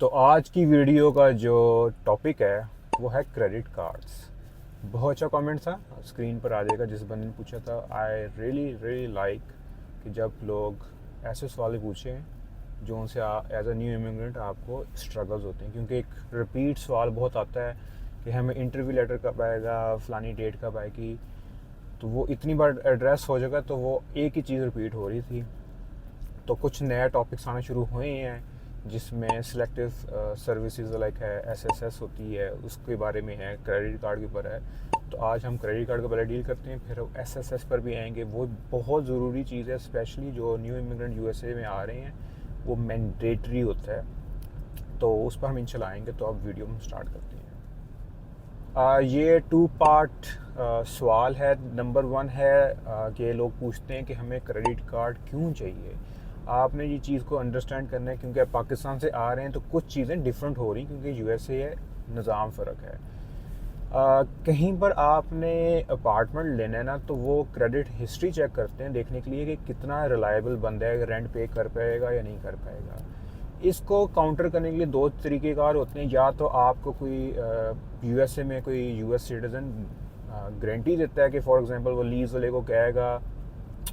तो आज की वीडियो का जो टॉपिक है वो है क्रेडिट कार्ड्स। बहुत अच्छा कमेंट था, स्क्रीन पर आ जाएगा। जिस बंदे ने पूछा था, आई रियली रियली लाइक कि जब लोग ऐसे सवाल पूछें जो उनसे एज अ न्यू इमिग्रेंट आपको स्ट्रगल्स होते हैं, क्योंकि एक रिपीट सवाल बहुत आता है कि हमें इंटरव्यू लेटर कब आएगा, फलानी डेट कब आएगी। तो वो इतनी बार एड्रेस हो जाएगा तो वो एक ही चीज़ रिपीट हो रही थी। तो कुछ नए टॉपिक्स आने शुरू हुए हैं जिसमें सिलेक्टिव सर्विसेज लाइक है, एसएसएस होती है, उसके बारे में है, क्रेडिट कार्ड के ऊपर है। तो आज हम क्रेडिट कार्ड का पहले डील करते हैं, फिर एसएसएस पर भी आएंगे। वो बहुत ज़रूरी चीज़ है, स्पेशली जो न्यू इमिग्रेंट यूएसए में आ रहे हैं, वो मैंडेटरी होता है। तो उस पर हम इंशाल्लाह आएंगे। तो अब वीडियो हम स्टार्ट करते हैं। ये टू पार्ट सवाल है। नंबर वन है कि लोग पूछते हैं कि हमें क्रेडिट कार्ड क्यों चाहिए। आपने ये चीज़ को अंडरस्टैंड करना है, क्योंकि आप पाकिस्तान से आ रहे हैं तो कुछ चीज़ें डिफरेंट हो रही, क्योंकि यूएसए है, निज़ाम फ़र्क है। कहीं पर आपने अपार्टमेंट लेना है ना, तो वो क्रेडिट हिस्ट्री चेक करते हैं देखने के लिए कि कितना रिलायबल बंदा है, रेंट पे कर पाएगा या नहीं कर पाएगा। इसको काउंटर करने के लिए दो तरीक़ेकार होते हैं। या तो आपको कोई यूएसए में कोई यूएस सिटीज़न गारंटी देता है कि फॉर एग्जांपल वो लीज वाले को कहेगा,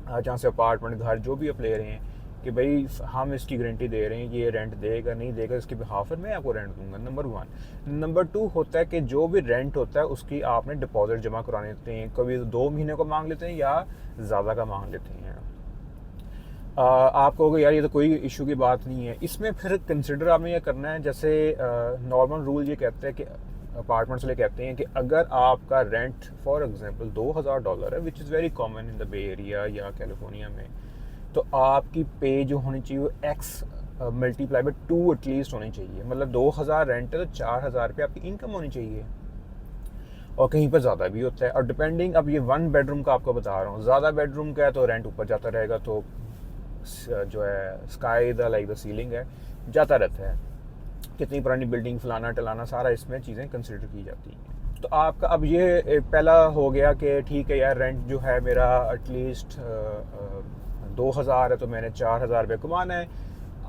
जहाँ से अपार्टमेंट घर जो भी आप ले रहे हैं, कि भाई हम इसकी गारंटी दे रहे हैं, ये रेंट देगा नहीं देगा, इसके बिहाफ पर मैं आपको रेंट दूंगा। Number one. नंबर टू होता है कि जो भी रेंट होता है उसकी आपने डिपॉजिट जमा कराने देते हैं। कभी 2 महीने को मांग लेते हैं या ज़्यादा का मांग लेते हैं। आप कहोगे यार ये तो कोई इशू की बात नहीं है। इसमें फिर कंसिडर आपने ये करना है, जैसे नॉर्मल रूल ये कहते हैं कि अपार्टमेंट्स वाले कहते हैं कि अगर आपका रेंट फॉर एग्जांपल $2000 है, which is very common in the Bay Area या कैलिफोर्निया में, तो आपकी पे जो होनी चाहिए वो एक्स मल्टीप्लाई बाई 2 एटलीस्ट होनी चाहिए। मतलब 2000 रेंट है तो 4000 पे आपकी इनकम होनी चाहिए, और कहीं पर ज़्यादा भी होता है। और डिपेंडिंग, अब ये 1 बेडरूम का आपको बता रहा हूँ, ज़्यादा बेडरूम का है तो रेंट ऊपर जाता रहेगा, तो जो है sky the like the ceiling है, जाता रहता है। कितनी पुरानी बिल्डिंग, फलाना टलाना, सारा इसमें चीज़ें कंसिडर की जाती हैं। तो आपका अब ये पहला हो गया कि ठीक है यार, रेंट जो है मेरा एटलीस्ट 2000 है, तो मैंने 4000 रुपये कमाना है।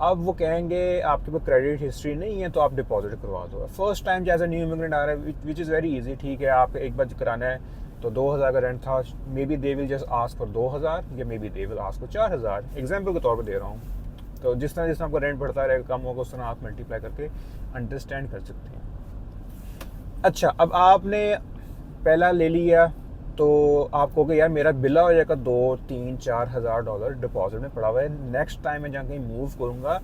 अब वो कहेंगे आपके पास क्रेडिट हिस्ट्री नहीं है तो आप डिपॉजिट करवा दो। फर्स्ट टाइम जैसे न्यू इमिग्रेंट आ रहा है, विच इज़ वेरी इजी। ठीक है, आप एक बार कराना है तो 2000 का रेंट था, may be they will just ask for 2000 या may be they will ask for 4000। Example के तौर पर दे रहा हूँ। तो जिस तरह आपका रेंट बढ़ता रहेगा, कम होगा, उस तरह आप मल्टीप्लाई करके अंडरस्टैंड कर सकते हैं। अच्छा, अब आपने पहला ले लिया तो आप कहोगे यार मेरा बिला हो जाएगा 2 3 4 हज़ार डॉलर डिपॉजिट में पड़ा हुआ है। नेक्स्ट टाइम मैं जहाँ कहीं मूव करूँगा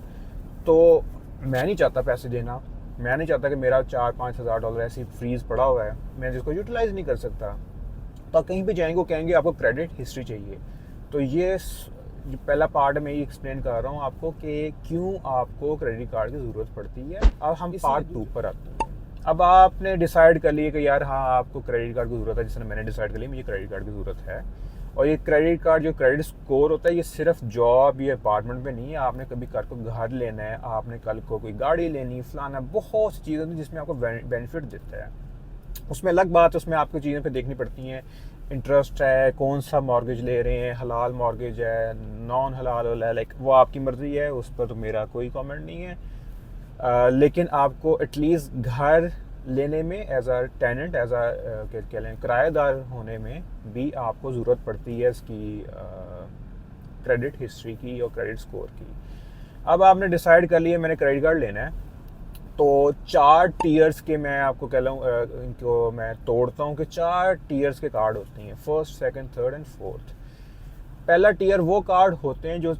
तो मैं नहीं चाहता पैसे देना, मैं नहीं चाहता कि मेरा 4 5 हज़ार डॉलर ऐसे फ्रीज पड़ा हुआ है, मैं जिसको यूटिलाइज नहीं कर सकता। तो कहीं भी जाएंगे वो कहेंगे आपको क्रेडिट हिस्ट्री चाहिए। तो ये जो पहला पार्ट मैं ये एक्सप्लेन कर रहा हूँ आपको कि क्यों आपको क्रेडिट कार्ड की ज़रूरत पड़ती है। अब हम पार्ट 2 पर आते हैं। अब आपने डिसाइड कर लिया कि यार हाँ आपको क्रेडिट कार्ड की ज़रूरत है, जिसने मैंने डिसाइड कर लिया मुझे क्रेडिट कार्ड की ज़रूरत है। और ये क्रेडिट कार्ड जो क्रेडिट स्कोर होता है, ये सिर्फ जॉब या अपार्टमेंट पे नहीं है। आपने कभी कल को घर लेना है, आपने कल को कोई गाड़ी लेनी, फलाना, बहुत सी चीज़ें होती हैं जिसमें आपको बेनिफिट देता है। उसमें अलग बात है, उसमें आपको चीज़ें पे देखनी पड़ती हैं। इंटरेस्ट है, कौन सा मॉर्गेज ले रहे हैं, हलाल मॉर्गेज है, नॉन हलाल वाला है, लाइक वो आपकी मर्ज़ी है, उस पर तो मेरा कोई कमेंट नहीं है। लेकिन आपको एटलीस्ट घर लेने में एज आ टेनेंट, एज आ क्या लें, किराएदार होने में भी आपको ज़रूरत पड़ती है इसकी क्रेडिट हिस्ट्री की और क्रेडिट स्कोर की। अब आपने डिसाइड कर लिया मैंने क्रेडिट कार्ड लेना है, तो 4 टीयर्स के मैं आपको कह लूँ, इनको मैं तोड़ता हूँ कि 4 टीयर्स के कार्ड होते हैं, first, second, third and fourth. पहला टीयर वो कार्ड होते हैं जो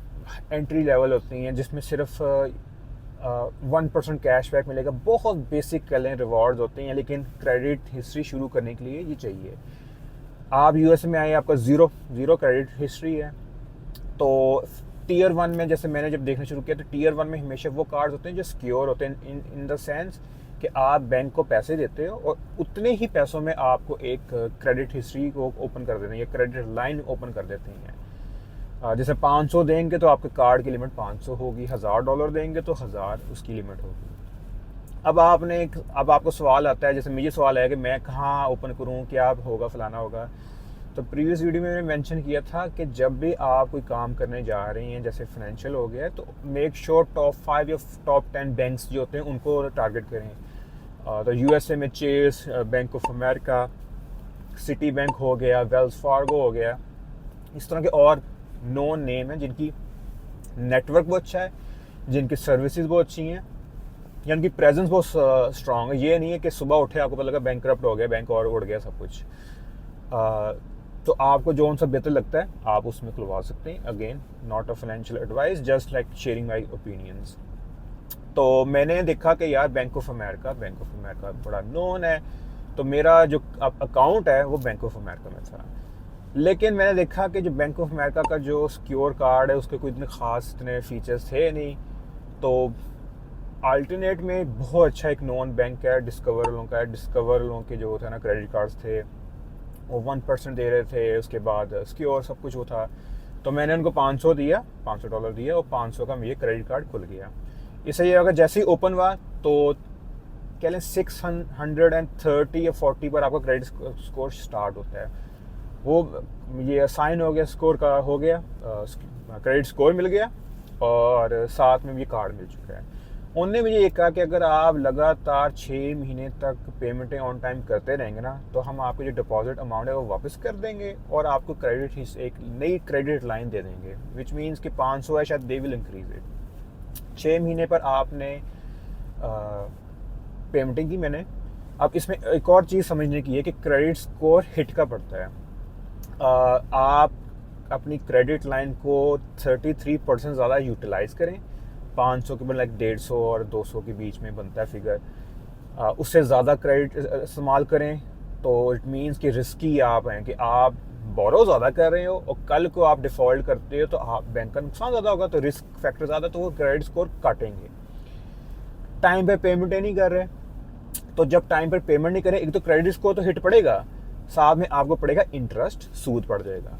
एंट्री लेवल होती हैं, जिसमें सिर्फ 1% कैशबैक मिलेगा। बहुत बेसिक कह लें रिवॉर्ड्स होते हैं, लेकिन क्रेडिट हिस्ट्री शुरू करने के लिए ये चाहिए। आप यूएस में आए, आपका ज़ीरो क्रेडिट हिस्ट्री है, तो टीयर 1 में जैसे मैंने जब देखना शुरू किया, तो टीयर 1 में हमेशा वो कार्ड होते हैं जो सिक्योर होते हैं इन द सेंस कि आप बैंक को पैसे देते हो और उतने ही पैसों में आपको एक क्रेडिट हिस्ट्री को ओपन कर देते हैं या क्रेडिट लाइन ओपन कर देते हैं। जैसे 500 देंगे तो आपके कार्ड की लिमिट 500 होगी, $1000 देंगे तो 1000 उसकी लिमिट होगी। अब आपको सवाल आता है, जैसे मुझे सवाल है कि मैं कहाँ ओपन करूँ, क्या होगा, फलाना होगा। तो प्रीवियस वीडियो में मैंने मेंशन किया था कि जब भी आप कोई काम करने जा रही हैं, जैसे फाइनेंशियल हो गया, तो मेक श्योर टॉप 5 या टॉप 10 बैंक्स जो होते हैं उनको टारगेट करें। तो यूएसए में Chase, bank of America, Citibank हो गया, वेल्स फार्गो हो गया, इस तरह के और नोन नेम हैं जिनकी नेटवर्क बहुत अच्छा है, जिनकी सर्विसेज बहुत अच्छी हैं, या उनकी प्रेजेंस बहुत स्ट्रांग है। ये नहीं है कि सुबह उठे आपको पता लगा बैंक करप्ट हो गया, बैंक और उड़ गया सब कुछ। तो आपको जो उनसे बेहतर लगता है आप उसमें खुलवा सकते हैं। Again not a financial advice, just like sharing my opinions. तो मैंने देखा कि यार बैंक ऑफ अमेरिका बड़ा नोन है, तो मेरा जो अकाउंट है वो बैंक ऑफ अमेरिका में था। लेकिन मैंने देखा कि जो बैंक ऑफ अमेरिका का जो सिक्योर कार्ड है उसके कोई इतने ख़ास इतने फीचर्स थे नहीं। तो अल्टरनेट में बहुत अच्छा एक नॉन बैंक है, डिस्कवर वालों का है। डिस्कवर वालों के जो थे ना क्रेडिट कार्ड्स थे वो 1% दे रहे थे, उसके बाद सिक्योर सब कुछ वो था। तो मैंने उनको $500 दिया और 500 का मुझे क्रेडिट कार्ड खुल गया। इससे ये अगर जैसे ही ओपन हुआ तो कह लें 630 या 40 पर आपका क्रेडिट स्कोर स्टार्ट होता है। वो ये साइन हो गया, स्कोर का हो गया, क्रेडिट स्कोर मिल गया और साथ में ये कार्ड मिल चुका है। उन्होंने मुझे ये कहा कि अगर आप लगातार 6 महीने तक पेमेंटें ऑन टाइम करते रहेंगे ना तो हम आपको जो डिपॉजिट अमाउंट है वो वापस कर देंगे और आपको क्रेडिट एक नई क्रेडिट लाइन दे देंगे, विच मीन्स कि 500 है शायद, दे विल इंक्रीज इट। 6 महीने पर आपने पेमेंटिंग की मैंने। अब इसमें एक और चीज़ समझने की है कि क्रेडिट स्कोर हिट का पड़ता है। आप अपनी क्रेडिट लाइन को 33% ज़्यादा यूटिलाइज़ करें। 500 के बजाय 150 और 200 के बीच में बनता है फिगर। उससे ज़्यादा क्रेडिट इस्तेमाल करें तो इट मीन्स कि रिस्की आप हैं, कि आप बोरो ज़्यादा कर रहे हो और कल को आप डिफ़ॉल्ट करते हो तो आप बैंक का नुकसान ज़्यादा होगा, तो रिस्क फैक्टर ज़्यादा, तो वो क्रेडिट स्कोर काटेंगे। टाइम पे पेमेंट नहीं कर रहे, तो जब टाइम पर पेमेंट नहीं करें, एक तो क्रेडिट स्कोर तो हिट पड़ेगा, साथ में आपको पड़ेगा इंटरेस्ट, सूद पड़ जाएगा।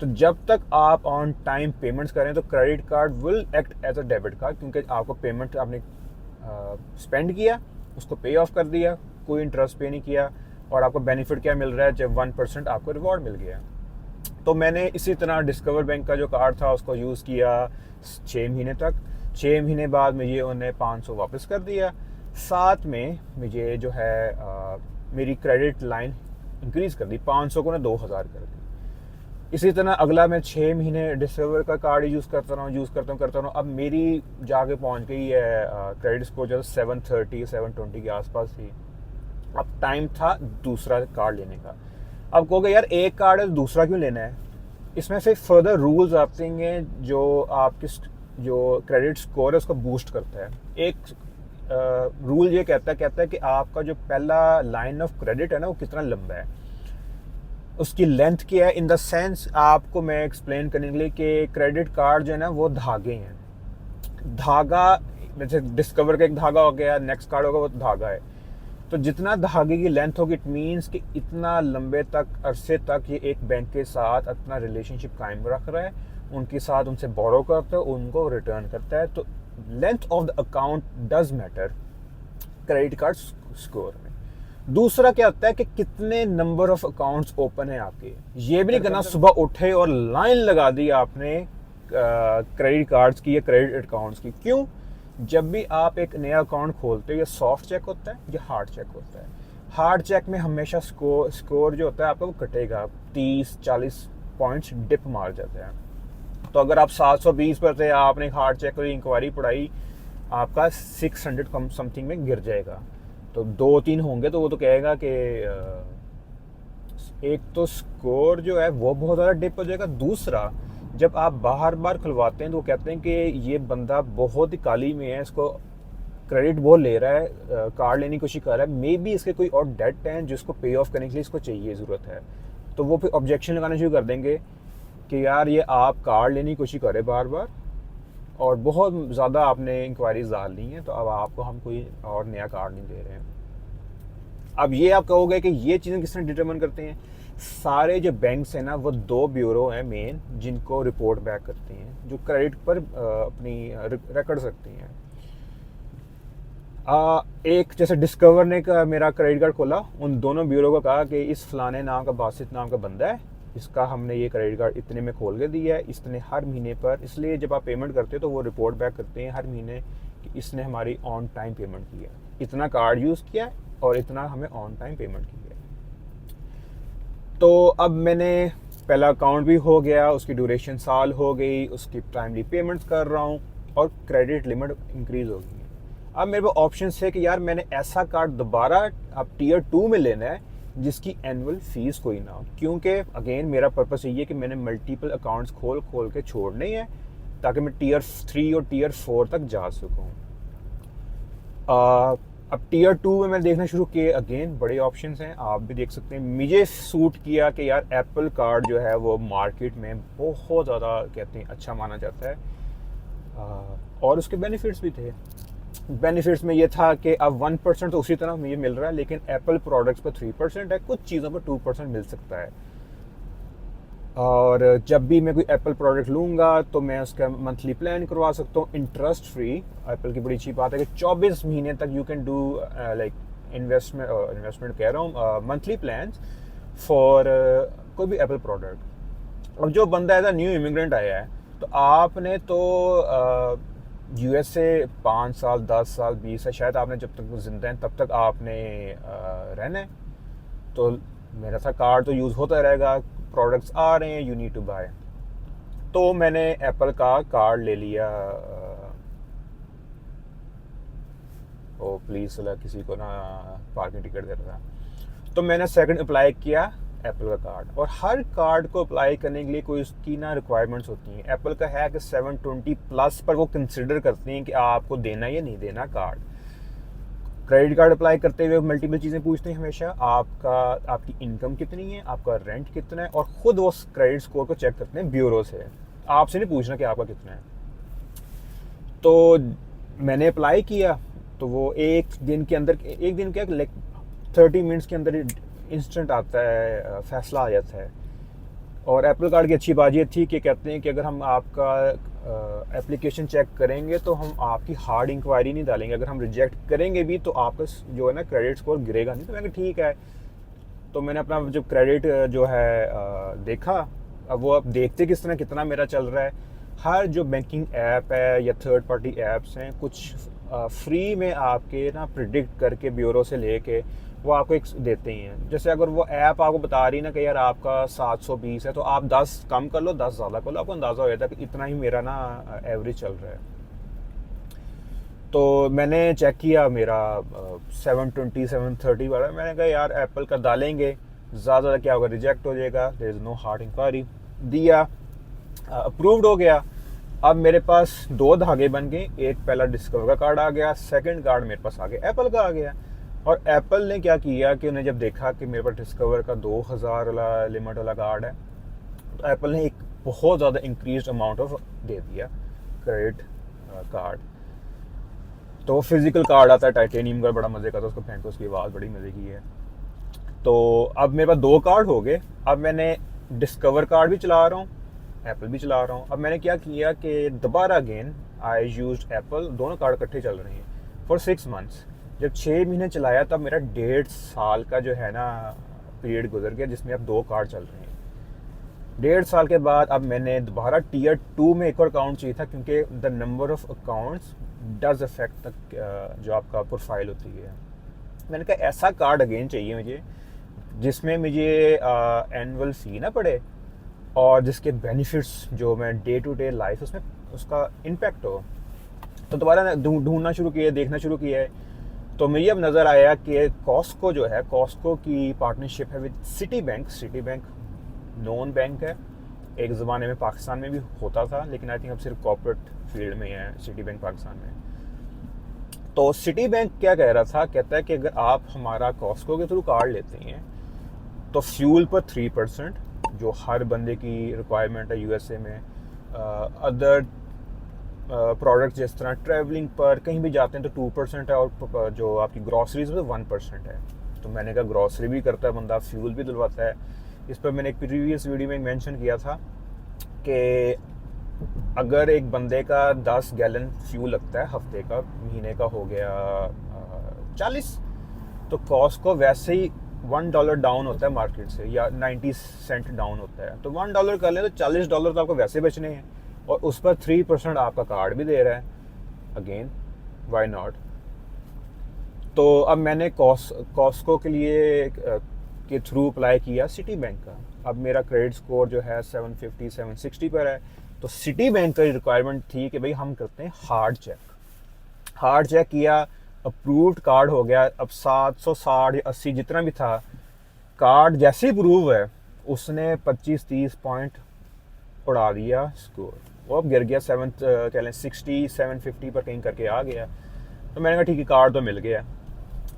तो जब तक आप ऑन टाइम पेमेंट्स करें तो credit card will act as a debit card, क्योंकि आपको पेमेंट आपने स्पेंड किया, उसको पे ऑफ कर दिया, कोई इंटरेस्ट पे नहीं किया, और आपको बेनिफिट क्या मिल रहा है, जब 1% आपको रिवॉर्ड मिल गया। तो मैंने इसी तरह डिस्कवर बैंक का जो कार्ड था उसको यूज़ किया 6 महीने तक। 6 महीने बाद मुझे उन्हें 500 वापस कर दिया, साथ में मुझे जो है मेरी क्रेडिट लाइन इंक्रीज़ कर दी, 500 को ना 2000 कर दी। इसी तरह अगला मैं 6 महीने डिस्कवर का कार्ड यूज़ करता रहा हूँ। अब मेरी जाके पहुँच गई है क्रेडिट स्कोर जो 730 720 के आसपास थी। अब टाइम था दूसरा कार्ड लेने का। अब कहोगे यार एक कार्ड है दूसरा क्यों लेना है? इसमें फिर फर्दर रूल्स आते हैं जो आपके जो क्रेडिट स्कोर है उसको बूस्ट करता है। एक रूल ये कहता है कि आपका जो पहला लाइन ऑफ क्रेडिट है ना वो कितना लंबा है, उसकी लेंथ क्या है। इन द सेंस आपको मैं एक्सप्लेन करने के लिए कि क्रेडिट कार्ड जो है ना वो धागे हैं। धागा जैसे डिस्कवर का एक धागा हो गया, नेक्स्ट कार्ड होगा वो धागा है। तो जितना धागे की लेंथ होगी इट मीन्स कि इतना लंबे तक अरसे तक ये एक बैंक के साथ अपना रिलेशनशिप कायम रख रहा है, उनके साथ उनसे बोरो करता है, उनको रिटर्न करता है। तो length of the account does matter credit card score में। दूसरा क्या होता है कि कितने नंबर ऑफ अकाउंट्स ओपन है आपके। ये भी नहीं करना सुबह उठे और लाइन लगा दी आपने क्रेडिट कार्ड्स की या क्रेडिट अकाउंट्स की। क्यों? जब भी आप एक नया अकाउंट खोलते हो, या सॉफ्ट चेक होता है या हार्ड चेक होता है। हार्ड चेक में हमेशा स्कोर जो होता है आपका वो कटेगा, 30-40 पॉइंट्स डिप मार जाते हैं। तो अगर आप 720 पर थे, आपने हार्ड चेक की इंक्वायरी पढ़ाई, आपका 600 कम समथिंग में गिर जाएगा। तो 2-3 होंगे तो वो तो कहेगा कि एक तो स्कोर जो है वो बहुत ज़्यादा डिप हो जाएगा। दूसरा, जब आप बार बार खुलवाते हैं तो वो कहते हैं कि ये बंदा बहुत ही काली में है, इसको क्रेडिट बहुत ले रहा है, कार्ड लेने की कोशिश कर रहा है, मे बी इसके कोई और डेट हैं जिसको पे ऑफ करने के लिए इसको चाहिए, ज़रूरत है। तो वो फिर ऑब्जेक्शन लगाना शुरू कर देंगे कि यार ये आप कार्ड लेने की कोशिश करें बार बार और बहुत ज़्यादा आपने इंक्वायरीज डाल ली हैं, तो अब आपको हम कोई और नया कार्ड नहीं दे रहे हैं। अब ये आप कहोगे कि ये चीज़ें किसने डिटरमिन करते हैं? सारे जो बैंक्स हैं ना वो 2 ब्यूरो हैं मेन जिनको रिपोर्ट बैक करते हैं, जो क्रेडिट पर अपनी रिकॉर्ड्स रखती हैं। एक जैसे डिस्कवर ने का मेरा क्रेडिट कार्ड खोला, उन दोनों ब्यूरो को कहा कि इस फलाने नाम का, बासित नाम का बंदा है, इसका हमने ये क्रेडिट कार्ड इतने में खोल के दिया है, इसने हर महीने पर, इसलिए जब आप पेमेंट करते हो तो वो रिपोर्ट बैक करते हैं हर महीने कि इसने हमारी ऑन टाइम पेमेंट की है, इतना कार्ड यूज़ किया है और इतना हमें ऑन टाइम पेमेंट की है। तो अब मैंने पहला अकाउंट भी हो गया, उसकी ड्यूरेशन साल हो गई, उसकी टाइमली पेमेंट्स कर रहा हूँ और क्रेडिट लिमिट इंक्रीज़ हो गई है। अब मेरे पास ऑप्शन है कि यार मैंने ऐसा कार्ड दोबारा अब टियर 2 में लेना है जिसकी एनुअल फीस कोई ना हो, क्योंकि अगेन मेरा पर्पस यही है कि मैंने मल्टीपल अकाउंट्स खोल के छोड़ने हैं ताकि मैं टियर 3 और टियर 4 तक जा सकूँ। अब टियर 2 में मैंने देखना शुरू किए, अगेन बड़े ऑप्शंस हैं, आप भी देख सकते हैं। मुझे सूट किया कि यार एप्पल कार्ड जो है वो मार्केट में बहुत ज़्यादा कहते हैं अच्छा माना जाता है, और उसके बेनिफिट्स भी थे। बेनिफिट्स में ये था कि अब 1% तो उसी तरह मुझे मिल रहा है, लेकिन एप्पल प्रोडक्ट्स पर 3% है, कुछ चीज़ों पर 2% मिल सकता है। और जब भी मैं कोई एप्पल प्रोडक्ट लूँगा तो मैं उसका मंथली प्लान करवा सकता हूँ इंटरेस्ट फ्री। एप्पल की बड़ी अच्छी बात है कि 24 महीने तक you can do like investment कह रहा हूँ, मंथली प्लान फॉर कोई भी एप्पल प्रोडक्ट। अब जो बंदा एज अ न्यू इमिग्रेंट आया है तो आपने तो यूएस से 5 साल 10 साल 20 साल शायद आपने जब तक जिंदा हैं तब तक आपने रहना है, तो मेरा था कार्ड तो यूज़ होता रहेगा, प्रोडक्ट्स आ रहे हैं, यू नीड टू बाय। तो मैंने एप्पल का कार्ड ले लिया। ओ प्लीज़ किसी को ना पार्किंग टिकट दे रहा था। तो मैंने सेकंड अप्लाई किया एप्पल का कार्ड, और हर कार्ड को अप्लाई करने के लिए कोई उसकी ना रिक्वायरमेंट्स होती हैं। एप्पल का है कि 720 प्लस पर वो कंसिडर करते हैं कि आपको देना या नहीं देना कार्ड। क्रेडिट कार्ड अप्लाई करते हुए मल्टीपल चीज़ें पूछते हैं हमेशा, आपकी इनकम कितनी है, आपका रेंट कितना है, और ख़ुद वो क्रेडिट स्कोर को चेक करते हैं ब्यूरो से, आपसे नहीं पूछना कि आपका कितना है। तो मैंने अप्लाई किया तो वो एक दिन क्या 30 मिनट्स के अंदर इंस्टेंट आता है, फैसला आ जाता है। और एप्पल कार्ड की अच्छी बात ये थी कि कहते हैं कि अगर हम आपका एप्लीकेशन चेक करेंगे तो हम आपकी हार्ड इंक्वायरी नहीं डालेंगे, अगर हम रिजेक्ट करेंगे भी तो आपका जो है ना क्रेडिट स्कोर गिरेगा नहीं। तो मैंने कहा ठीक है। तो मैंने अपना जो क्रेडिट जो है देखा। अब वो अब देखते किस तरह कितना मेरा चल रहा है। हर जो बैंकिंग ऐप है या थर्ड पार्टी ऐप्स हैं, कुछ फ्री में आपके ना प्रिडिक्ट करके ब्यूरो से लेके वो आपको एक देते ही हैं। जैसे अगर वो ऐप आपको बता रही ना कि यार आपका 720 है, तो आप 10 कम कर लो 10 ज़्यादा कर लो, आपको अंदाज़ा हो जाता है कि इतना ही मेरा ना एवरेज चल रहा है। तो मैंने चेक किया मेरा 720 730 वाला। मैंने कहा यार एप्पल का डालेंगे, ज़्यादा क्या होगा, रिजेक्ट हो जाएगा, there is no hard inquiry. दिया, अप्रूव्ड हो गया। अब मेरे पास 2 धागे बन गए, एक पहला डिस्कवर का कार्ड आ गया, सेकंड कार्ड मेरे पास आ गया एप्पल का आ गया। और एप्पल ने क्या किया कि उन्हें जब देखा कि मेरे पास डिस्कवर का 2000 वाला लिमिट वाला कार्ड है, तो एप्पल ने एक बहुत ज़्यादा इंक्रीज अमाउंट ऑफ दे दिया क्रेडिट कार्ड। तो वो फिजिकल कार्ड आता है टाइटेनियम का, बड़ा मज़े का था, उसको फेंको उसकी आवाज़ बड़ी मज़े की है। तो अब मेरे पास 2 कार्ड हो गए। अब मैंने डिस्कवर कार्ड भी चला रहा हूँ, एप्पल भी चला रहा हूँ। अब मैंने क्या किया कि दोबारा अगेन आई यूज्ड एप्पल, दोनों कार्ड इकट्ठे चल रहे हैं फॉर 6 मंथ्स। जब 6 महीने चलाया तब मेरा 1.5 साल का जो है ना पीरियड गुजर गया जिसमें अब 2 कार्ड चल रहे हैं। 1.5 साल के बाद अब मैंने दोबारा टियर 2 में एक और अकाउंट चाहिए था, क्योंकि the number of accounts does affect जो आपका प्रोफाइल होती है। मैंने कहा ऐसा कार्ड अगेन चाहिए मुझे जिसमें मुझे एनुअल फ़ी ना पड़े और जिसके बेनिफिट्स जो मैं डे टू डे लाइफ उसमें उसका इम्पेक्ट हो। तो दोबारा ढूंढना शुरू किया, देखना शुरू किया है। तो मुझे अब नज़र आया कि कॉस्को जो है, कॉस्को की पार्टनरशिप है with city bank. City bank known bank है, एक ज़माने में पाकिस्तान में भी होता था, लेकिन आई थिंक अब सिर्फ कॉर्पोरेट फील्ड में है सिटी बैंक पाकिस्तान में। तो सिटी बैंक क्या कह रहा था, कहता है कि अगर आप हमारा कॉस्को के थ्रू कार्ड लेते हैं तो फ्यूल पर 3%, जो हर बंदे की रिक्वायरमेंट है यूएसए में, अदर प्रोडक्ट जिस तरह ट्रैवलिंग पर कहीं भी जाते हैं तो 2% है, और जो आपकी ग्रॉसरीज में 1% है। तो मैंने कहा ग्रॉसरी भी करता है बंदा, फ्यूल भी दिलवाता है। इस पर मैंने एक प्रीवियस वीडियो में मेंशन किया था कि अगर एक बंदे का 10 गैलन फ्यूल लगता है हफ्ते का, महीने का हो गया 40, तो कॉस्ट को वैसे ही $1 डाउन होता है मार्केट से, या 90 सेंट डाउन होता है, तो $1 कर लें तो $40 तो आपको वैसे बचने हैं, और उस पर 3% आपका कार्ड भी दे रहा है। Again why not. तो अब मैंने कॉस्को के लिए के थ्रू अप्लाई किया सिटी बैंक का। अब मेरा क्रेडिट स्कोर जो है 750 760 पर है। तो सिटी बैंक की रिक्वायरमेंट थी कि भाई हम करते हैं हार्ड चेक किया, अप्रूव्ड कार्ड हो गया। अब 760 या 80 जितना भी था, कार्ड जैसे अप्रूव है उसने 25-30 पॉइंट उड़ा दिया स्कोर। वो अब गिर गया 60 750 पर कहीं करके आ गया। तो मैंने कहा ठीक है, कार्ड तो मिल गया।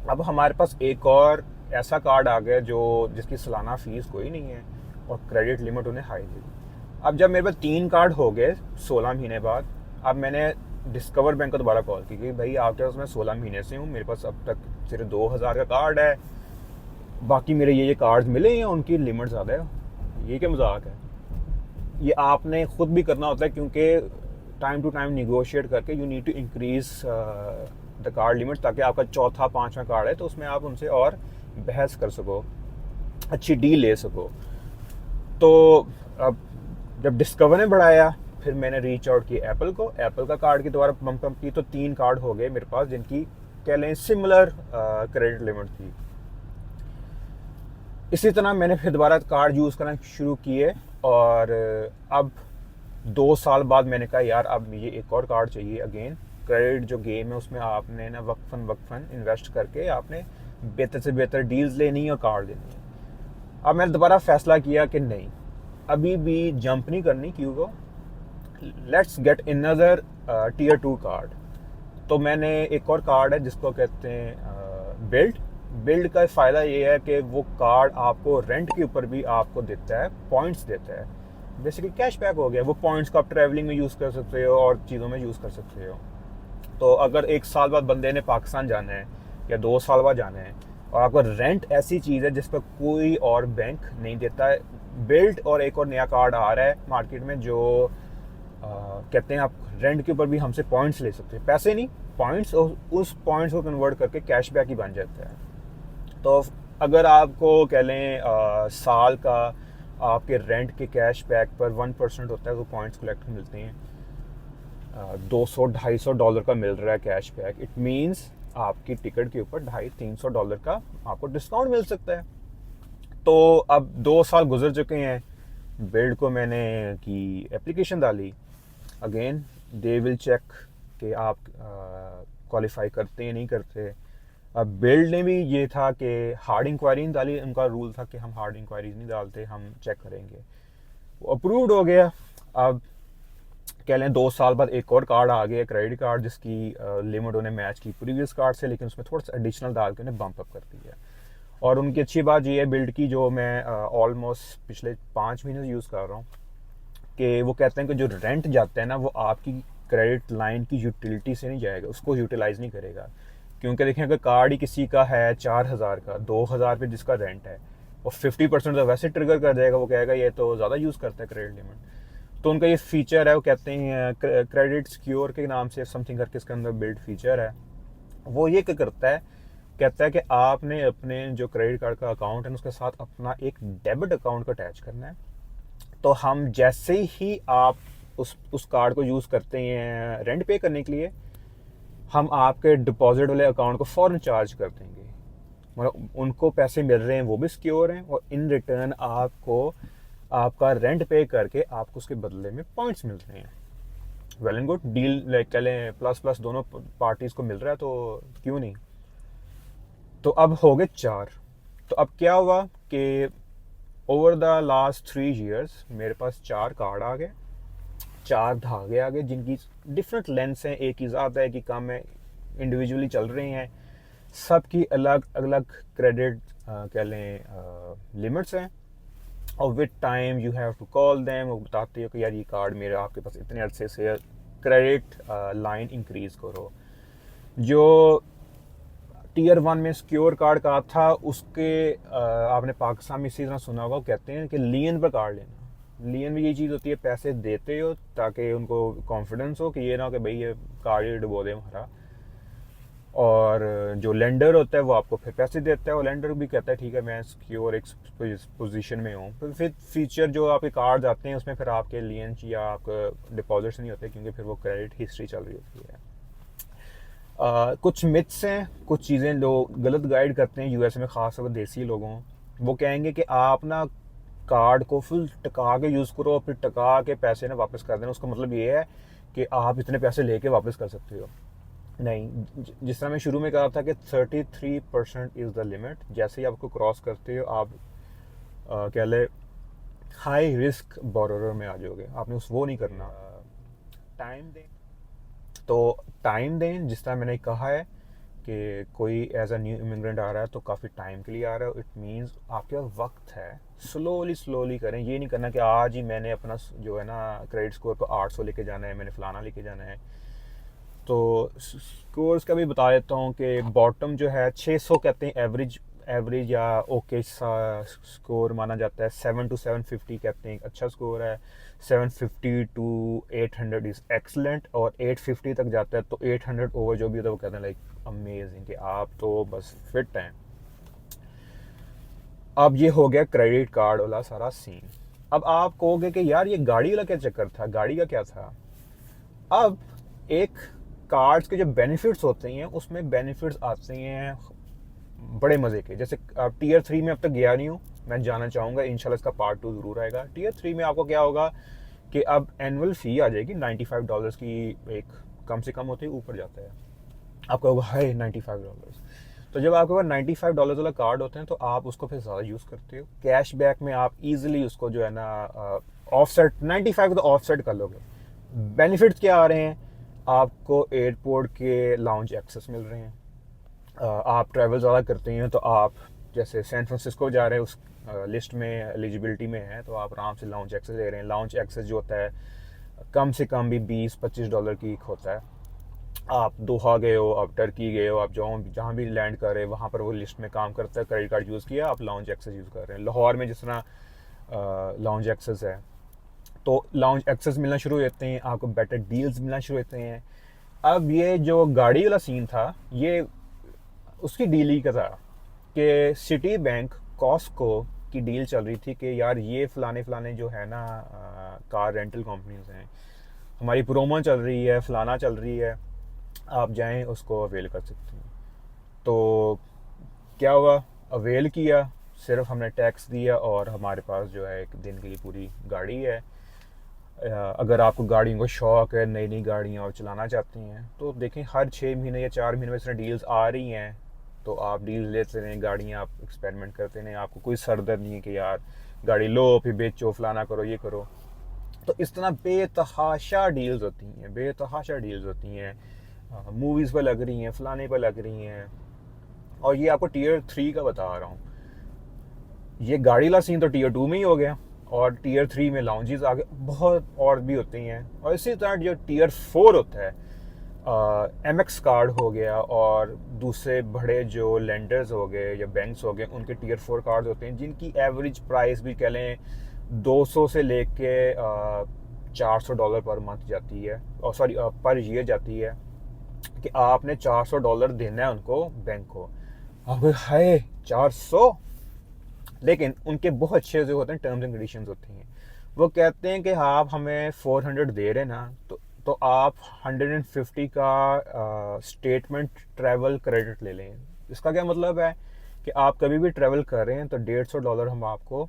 अब हमारे पास एक और ऐसा कार्ड आ गया जिसकी सालाना फीस कोई नहीं है और क्रेडिट लिमिट उन्हें हाई दी। अब जब मेरे पास 3 कार्ड हो गए 16 महीने बाद, अब मैंने डिस्कवर बैंक को दोबारा कॉल की कि भाई आपके पास मैं 16 महीने से हूँ, मेरे पास अब तक सिर्फ 2000 का कार्ड है, बाकी मेरे ये कार्ड्स मिले हैं, उनकी लिमिट ज़्यादा है, ये क्या मजाक है। ये आपने खुद भी करना होता है, क्योंकि टाइम टू टाइम निगोशिएट करके you need to increase the card limit, ताकि आपका चौथा 5वां कार्ड है तो उसमें आप उनसे और बहस कर सको, अच्छी डील ले सको। तो अब जब डिस्कवर ने बढ़ाया, फिर मैंने रीच आउट किया एप्पल को, एप्पल का कार्ड की दोबारा पंप की, तो 3 कार्ड हो गए मेरे पास जिनकी कह लें सिमिलर क्रेडिट लिमिट थी। इसी तरह मैंने फिर दोबारा कार्ड यूज़ करना शुरू किए, और अब 2 साल बाद मैंने कहा यार अब मुझे एक और कार्ड चाहिए। अगेन क्रेडिट जो गेम है उसमें आपने ना वक्फन इन्वेस्ट करके आपने बेहतर से बेहतर डील्स लेनी है और कार्ड देनी है। अब मैंने दोबारा फैसला किया कि नहीं, अभी भी जंप नहीं करनी क्यों को, let's get another tier 2 card. तो मैंने एक और कार्ड है जिसको कहते हैं बिल्ड का फ़ायदा ये है कि वो कार्ड आपको रेंट के ऊपर भी आपको देता है, पॉइंट्स देता है, बेसिकली कैशबैक हो गया। वो पॉइंट्स को आप ट्रैवलिंग में यूज़ कर सकते हो और चीज़ों में यूज़ कर सकते हो। तो अगर 1 साल बाद बंदे ने पाकिस्तान जाना है या 2 साल बाद जाना है, और आपका रेंट ऐसी चीज़ है जिस पर कोई और बैंक नहीं देता है, बिल्ड और एक और नया कार्ड आ रहा है मार्केट में जो कहते हैं आप रेंट के ऊपर भी हमसे पॉइंट्स ले सकते हैं, पैसे नहीं पॉइंट्स, और उस पॉइंट्स को कन्वर्ट करके कैशबैक ही बन जाता है। तो अगर आपको कह लें साल का आपके रेंट के कैशबैक पर 1% होता है, तो पॉइंट्स कलेक्ट मिलते हैं। $200-250 का मिल रहा है कैशबैक, इट मीन्स आपकी टिकट के ऊपर $250-300 का आपको डिस्काउंट मिल सकता है। तो अब 2 साल गुजर चुके हैं, बिल्ड को मैंने की एप्लीकेशन डाली। अगेन दे विल चेक कि आप क्वालिफाई करते हैं नहीं करते। अब बिल्ड ने भी ये था कि हार्ड इंक्वायरी नहीं डाली, उनका रूल था कि हम हार्ड इंक्वायरीज नहीं डालते, हम चेक करेंगे। वो अप्रूव्ड हो गया। अब कह लें 2 साल बाद एक और कार्ड आ गया, क्रेडिट कार्ड, जिसकी लिमिट उन्हें मैच की प्रीवियस कार्ड से, लेकिन उसमें थोड़ा सा एडिशनल डाल के उन्हें बम्प अप कर दिया। और उनकी अच्छी बात ये है बिल्ड की, जो मैं ऑलमोस्ट पिछले 5 महीने से यूज़ कर रहा हूँ, कि वो कहते हैं कि जो रेंट जाता है ना, वो आपकी क्रेडिट लाइन की यूटिलिटी से नहीं जाएगा, उसको यूटिलाइज नहीं करेगा। क्योंकि देखें अगर कार्ड ही किसी का है 4000 का, 2000 पे जिसका रेंट है, वो 50% तो वैसे ट्रिगर कर देगा, वो कहेगा ये तो ज़्यादा यूज़ करता है क्रेडिट लिमिट। तो उनका ये फीचर है, वो कहते हैं क्रेडिट सिक्योर के नाम से समथिंग करके इसके अंदर बिल्ड फीचर है। वो ये क्या करता है, कहता है कि आपने अपने जो क्रेडिट कार्ड का अकाउंट है उसके साथ अपना एक डेबिट अकाउंट को अटैच करना है। तो हम जैसे ही आप उस कार्ड को यूज़ करते हैं रेंट पे करने के लिए, हम आपके डिपॉजिट वाले अकाउंट को फ़ौरन चार्ज कर देंगे। मतलब उनको पैसे मिल रहे हैं, वो भी सिक्योर हैं, और इन रिटर्न आपको आपका रेंट पे करके आपको उसके बदले में पॉइंट्स मिल रहे हैं। Well and good deal, like कह लें प्लस प्लस दोनों पार्टीज़ को मिल रहा है, तो क्यों नहीं। तो अब हो गए 4। तो अब क्या हुआ कि ओवर द लास्ट 3 years मेरे पास 4 कार्ड आ गए, 4 धागे आ गए, जिनकी डिफरेंट लेंथ्स हैं, एक ही ज़्यादा है कि कम है, इंडिविजुअली चल रहे हैं, सबकी अलग अलग क्रेडिट कह लें लिमिट्स हैं। और with time you have to call them, वो बताते हो कि यार ये कार्ड मेरे आपके पास इतने अरसे से, क्रेडिट लाइन इंक्रीज़ करो। जो टियर 1 में सिक्योर कार्ड का था, उसके आपने पाकिस्तान में इसी तरह सुना होगा, कहते हैं कि लियन पर कार्ड लेना। लियन में ये चीज़ होती है, पैसे देते हो ताकि उनको कॉन्फिडेंस हो कि ये ना हो कि भाई ये कार्ड ही डुबो दे हमारा। और जो लेंडर होता है वो आपको फिर पैसे देता है, और लेंडर भी कहता है ठीक है मैं सिक्योर एक पोजीशन में हूँ। फिर फीचर जो आपके कार्ड आते हैं उसमें फिर आपके लियंस या आपके डिपॉजिट्स नहीं होते, क्योंकि फिर वो क्रेडिट हिस्ट्री चल रही होती है। कुछ मिथ्स हैं, कुछ चीज़ें लोग गलत गाइड करते हैं यूएस में, ख़ासतौर पर देसी लोगों। वो कहेंगे कि आप ना कार्ड को फुल टका के यूज़ करो और फिर टका के पैसे ना वापस कर देना। उसका मतलब ये है कि आप इतने पैसे लेके वापस कर सकते हो। नहीं, जिस तरह मैं शुरू में कहा था कि 33% इज़ द लिमिट। जैसे ही आपको क्रॉस करते हो आप कह ले हाई रिस्क बोरोर में आ जाओगे। आपने वो नहीं करना। टाइम दें, तो टाइम दें, जिस तरह मैंने कहा है कि कोई एज अ न्यू इमिग्रेंट आ रहा है तो काफ़ी टाइम के लिए आ रहा है। इट मीन्स आपके पास वक्त है, स्लोली स्लोली करें। ये नहीं करना कि आज ही मैंने अपना जो है ना क्रेडिट स्कोर को 800 लेके जाना है, मैंने फलाना लेके जाना है। तो स्कोर्स का भी बता देता हूँ कि बॉटम जो है 600 कहते हैं एवरेज, एवरेज या ओके स्कोर माना जाता है। 7 to 750 कहते हैं एक अच्छा स्कोर है। 750 to 800 इज़ एक्सलेंट, और 850 तक जाता है तो 800 ओवर जो भी होता है वो कहते हैं लाइक अमेजिंग, कि आप तो बस फिट हैं। अब ये हो गया क्रेडिट कार्ड वाला सारा सीन। अब आप कहोगे कि यार ये गाड़ी वाला क्या चक्कर था, गाड़ी का क्या था। अब एक कार्ड्स के जो बेनिफिट्स होते हैं उसमें बेनिफिट्स आते हैं बड़े मज़े के। जैसे आप टीयर 3 में अब तक गया नहीं हूँ, मैं जाना चाहूँगा, इंशाल्लाह इसका पार्ट 2 ज़रूर आएगा। टीयर 3 में आपको क्या होगा कि अब एनुअल फ़ी आ जाएगी $95 की, एक कम से कम होती है, ऊपर जाता है। आपका होगा हाई $95। तो जब आपके पास $95 वाला कार्ड होते हैं तो आप उसको फिर ज़्यादा यूज़ करते हो। कैश बैक में आप इजीली उसको जो है ना ऑफसेट 95 तो ऑफसेट कर लोगे। बेनिफिट्स क्या आ रहे हैं, आपको एयरपोर्ट के लाउंज एक्सेस मिल रहे हैं। आप ट्रैवल ज़्यादा करते हैं तो आप जैसे सैन फ्रांसिस्को जा रहे हैं, उस लिस्ट में एलिजिबिलिटी में है, तो आप आराम से लाउंज एक्सेस ले रहे हैं। लाउंज एक्सेस जो होता है कम से कम भी $20-25 की होता है। आप दोहा गए हो, आप टर्की गए हो, आप जहाँ भी लैंड कर रहे हो वहाँ पर वो लिस्ट में काम करता है। क्रेडिट कार्ड यूज़ किया, आप लाउंज एक्सेस यूज़ कर रहे हैं। लाहौर में जिस तरह लाउंज एक्सेस है, तो लाउंज एक्सेस मिलना शुरू हो जाते हैं, आपको बेटर डील्स मिलना शुरू होते हैं। अब ये जो गाड़ी वाला सीन था, ये उसकी डील ही का था कि सिटी बैंक कॉस्को की डील चल रही थी कि यार ये फलाने फलाने जो है ना कार रेंटल कंपनीज हैं, हमारी प्रोमो चल रही है, फलाना चल रही है, आप जाएं उसको अवेल कर सकते हैं। तो क्या हुआ, अवेल किया, सिर्फ हमने टैक्स दिया और हमारे पास जो है एक दिन के लिए पूरी गाड़ी है। अगर आपको गाड़ियों को शौक है, नई नई गाड़ियाँ और चलाना चाहती हैं, तो देखें हर 6 महीने या 4 महीने में इस तरह डील्स आ रही हैं, तो आप डील लेते रहें, गाड़ियाँ आप एक्सपेरिमेंट करते रहें। आपको कोई सरदर्द नहीं है कि यार गाड़ी लो फिर बेचो, फलाना करो, ये करो। तो इस तरह बेतहाशा डील्स होती हैं, बेतहाशा डील्स होती हैं। मूवीज़ पर लग रही हैं, फलाने पर लग रही हैं। और ये आपको टीयर 3 का बता रहा हूँ। ये गाड़ी वाला सीन तो टीयर 2 में ही हो गया, और टीयर 3 में लाउंजेस आगे बहुत और भी होती हैं। और इसी तरह जो टीयर 4 होता है, एमएक्स कार्ड हो गया और दूसरे बड़े जो लेंडर्स हो गए या बैंक्स हो गए, उनके टीयर 4 कार्ड होते हैं, जिनकी एवरेज प्राइस भी कह लें 200 से लेके $400 पर मंथ जाती है, और सॉरी पर ईयर जाती है, कि आपने $400 देना है उनको, बैंक को। अब हाय 400, लेकिन उनके बहुत अच्छे जो होते हैं टर्म्स एंड कंडीशंस होती हैं। वो कहते हैं कि आप हमें 400 दे रहे ना, तो आप 150 का स्टेटमेंट ट्रैवल क्रेडिट ले लें। इसका क्या मतलब है कि आप कभी भी ट्रैवल कर रहे हैं तो $150 हम आपको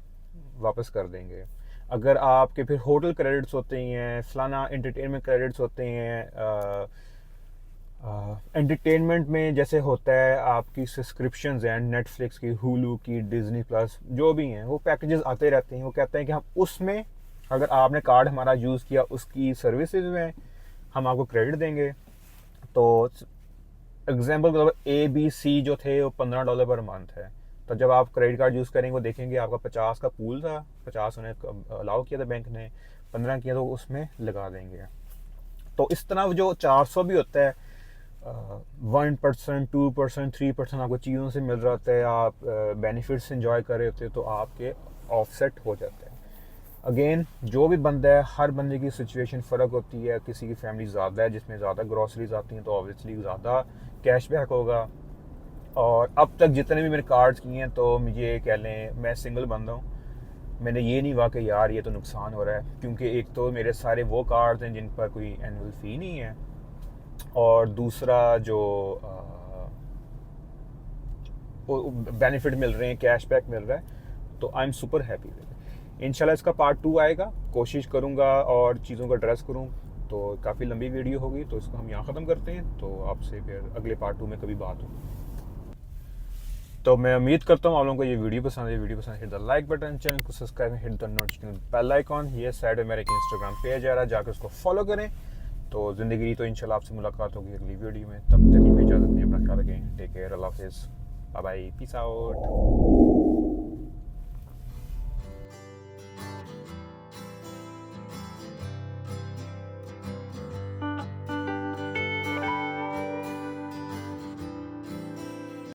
वापस कर देंगे। अगर आपके फिर होटल क्रेडिट्स होते हैं, फलाना एंटरटेनमेंट क्रेडिट्स होते हैं, एंटरटेनमेंट में जैसे होता है आपकी सब्सक्रिप्शंस हैं, नेटफ्लिक्स की, हुलू की, डिज्नी प्लस, जो भी हैं वो पैकेजेस आते रहते हैं। वो कहते हैं कि हम उसमें अगर आपने कार्ड हमारा यूज़ किया उसकी सर्विसेज में हम आपको क्रेडिट देंगे। तो एग्जांपल मतलब ABC जो थे वो $15 पर मंथ है। तो जब आप क्रेडिट कार्ड यूज़ करेंगे वो देखेंगे आपका 50 का पूल था, 50 उन्हें अलाउ किया था बैंक ने, 15 किया तो उसमें लगा देंगे। तो इस तरह जो 400 भी होता है, 1%, 2%, 3% आपको चीज़ों से मिल रहा होता है, आप बेनिफिट्स इंजॉय कर रहे होते हैं, तो आपके ऑफसेट हो जाते हैं। अगेन जो भी बंदा है, हर बंदे की सिचुएशन फ़र्क होती है। किसी की फैमिली ज़्यादा है जिसमें ज़्यादा ग्रॉसरीज आती हैं तो ऑब्वियसली ज़्यादा कैशबैक होगा। और अब तक जितने भी मैंने कार्ड्स किए हैं तो मुझे कह लें मैं सिंगल बंदा हूँ, मैंने ये नहीं हुआ कि यार ये तो नुकसान हो रहा है, क्योंकि एक तो मेरे सारे वो कार्ड्स हैं जिन पर कोई एनुअल फ़ी नहीं है, और दूसरा जो बेनिफिट मिल रहे हैं, कैशबैक मिल रहा है, तो I am super happy with. इंशाल्लाह इसका पार्ट 2 आएगा, कोशिश करूँगा और चीज़ों को एड्रेस करूँ। तो काफ़ी लंबी वीडियो होगी तो इसको हम यहाँ ख़त्म करते हैं, तो आपसे फिर अगले पार्ट 2 में कभी बात होगी। तो मैं उम्मीद करता हूँ आप लोगों को ये वीडियो पसंद है। वीडियो पसंद, hit the like button, channel को subscribe, hit the notification bell icon. ये साइड में मेरा एक इंस्टाग्राम पेज आ रहा है, जाकर उसको फॉलो करें। तो ज़िंदगी तो इंशाल्लाह आपसे मुलाकात होगी अगली वीडियो में। तब तक की इजाज़त नहीं, अपना ख्याल रखें, टेक केयर, अल्लाह हाफिज़, बाय बाय, पीस आउट।